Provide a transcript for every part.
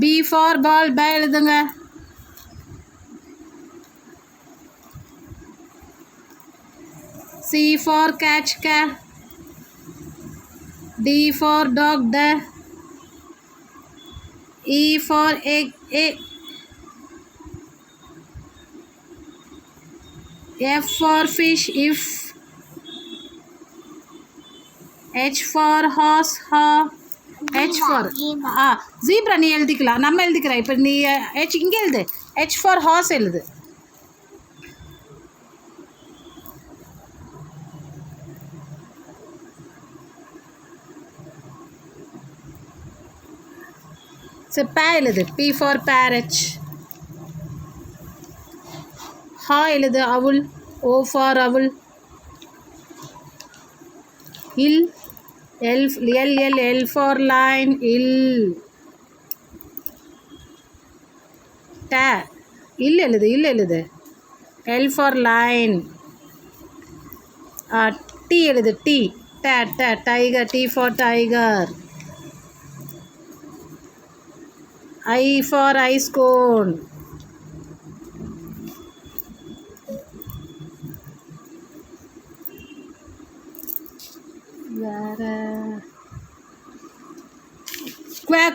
B for ball B எழுதுங்க. C for catch கே. D for dog ட. E for egg A. F for fish if. H for horse ha. H for zebra நீ எழுதிக்கலாம், நம்ம எழுதிக்கிறேன். இப்போ நீ H இங்கே எழுது. H for horse எழுது. சரி பே எழுது. P for parrot. ஹா எழுது. அவுல். O for owl. Will. L for lion. இல். ட இல் எழுது. L for lion. T எழுது. tiger. T for tiger. I for ice cone.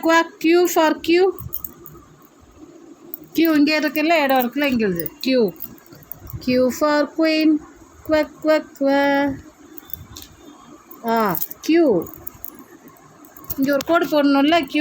quack. Q for Q. Q இங்கே இருக்குல்ல, இடம் இருக்குல்ல, இங்கே எழுது. Q for queen. quack. Q இங்கே ஒரு கோடு போடணும்ல. Q